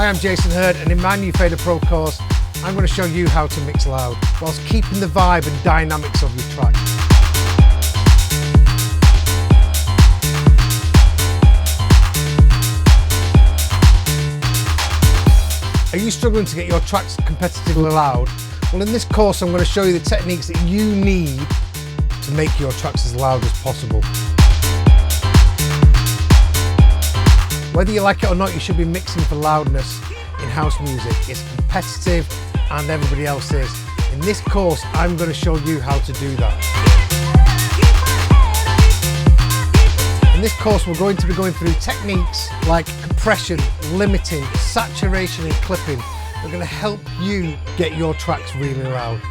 Hi, I'm Jason Hurd, and in my new FaderPro course, I'm going to show you how to mix loud whilst keeping the vibe and dynamics of your track. Are you struggling to get your tracks competitively loud? Well, in this course I'm going to show you the techniques that you need to make your tracks as loud as possible. Whether you like it or not, you should be mixing for loudness in house music. It's competitive and everybody else is. In this course, I'm going to show you how to do that. In this course, we're going to be going through techniques like compression, limiting, saturation and clipping. We're going to help you get your tracks really loud.